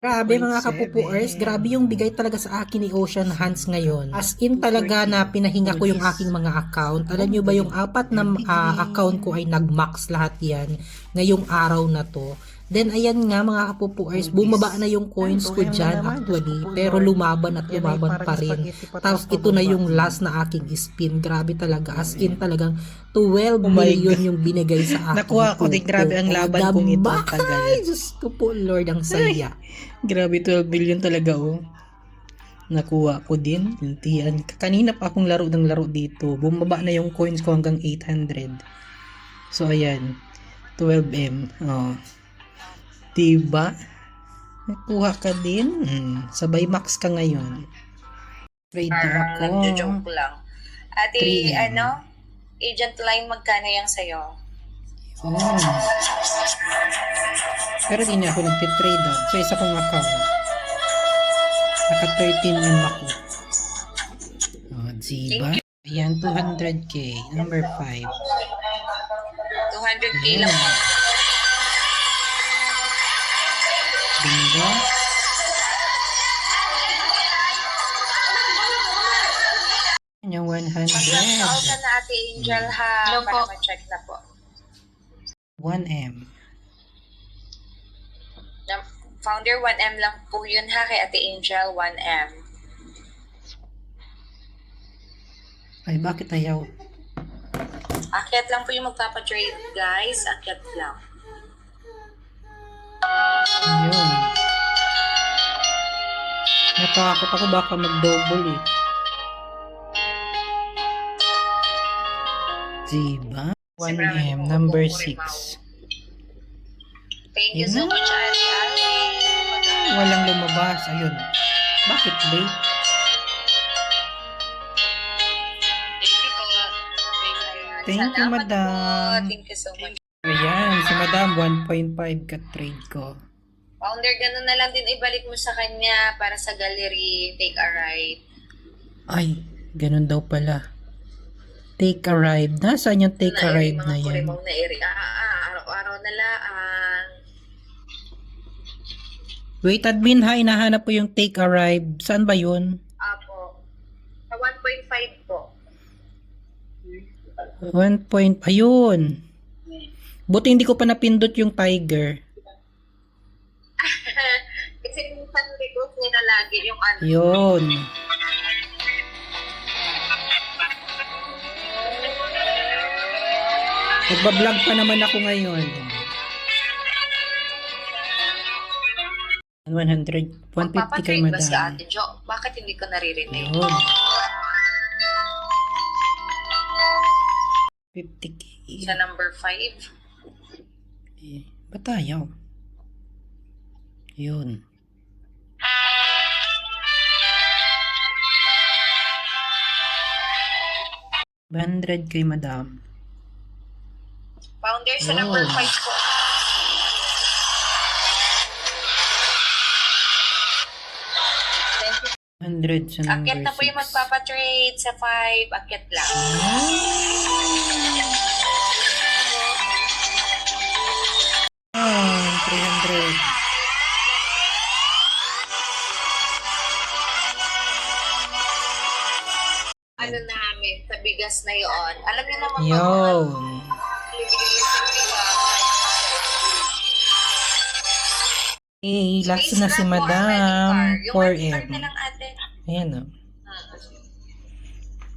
Grabe mga kapupuers, grabe yung bigay talaga sa akin ni Ocean Hands ngayon. As in talaga na pinahinga ko yung aking mga account. Alam nyo ba yung apat na account ko ay nag-max lahat yan ngayong araw na to. Then ayan nga mga kapupuers, bumaba na yung coins ko dyan actually, pero lumaban at lumaban pa rin. Tapos ito na yung last na aking spin. Grabe talaga, as in talagang 12 million yung binigay sa akin. Nakuha ko din, grabe ang laban kong ito, ang tagal. Ay, Diyos ko po Lord, ang saya. Grabe, 12 billion talaga, oh. Nakuha ko din. Lintian. Kanina pa akong laro ng laro dito. Bumaba na yung coins ko hanggang 800. So, ayan. 12M. Oh. Diba? Nakuha ka din. Sabay max ka ngayon. Trade na ako. Nagjo-joke lang. Ate, 3M. Agent line, magkano yung sa'yo? Oh. Pero di na ako nagtitrade sa isa kong account. Naka 13M ako. Oh, diba? Ayan, 200k. Number 5. 200k lang po. Bingo. Yung 100. Out na Ate Angel ha. Hello Para po. ma-check na po. 1M. Founder 1M lang po yun ha kay Ate Angel 1M. Ay, bakit ayaw? Akyat lang po yung magpapatrade guys. Akyat lang. Ayun. Natakot ako baka mag-double eh. Diba? 1M, number 6. Thank you so much Ate Ali. Walang lumabas. Ayun. Bakit late? Thank you, Salamat madam. po. Thank you so much. Ayan, si madam, 1.5 ka-trade ko. Founder, ganun na lang din ibalik mo sa kanya para sa gallery. Take a ride. Ay, ganun daw pala. Take a ride. Nasaan yung take a ride na yan? Mga na eri. Araw-araw na lang. Wait, admin ha, hinahanap po yung take a ride. Saan ba yun? Apo. Sa 1.5 po. 1 point, ayun. Buti hindi ko pa napindot yung tiger. Kasi minsan request nila lagi yung ano. Yun. Nagbablog pa naman ako ngayon. 100, 150 kay Magpapatrade ba si madam. Ate Jo? Bakit hindi ko naririnig? Yun. 50k. Sa number 5? Eh, ba't ayaw? Yun. $100 kay madam. Founder sa number 5 po. Thank you. 100 sa number Akyat na po yung 6. magpapatrade sa 5. Akyat lang. Ah, 300. Ano namin, sa bigas na yon. Alam niyo naman Yun. Eh, last na si madam. 4M. Na lang ate. Ayan o.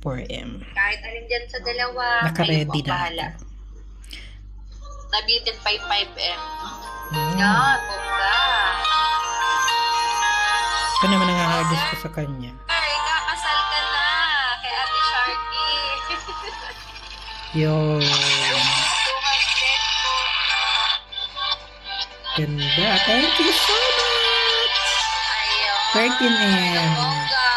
4M. Kahit alin dyan sa dalawa, Naka-ready kayo po ang na bahala. ako. Nabitin 5M. Hmm. Yan, bongga. Ito naman ang hahagis ko sa kanya. Ay, kakasal ka na kay Ate Sharky. Yun. 200 po. Ganda. Thank you so much. Ayun. 13M. Bongga.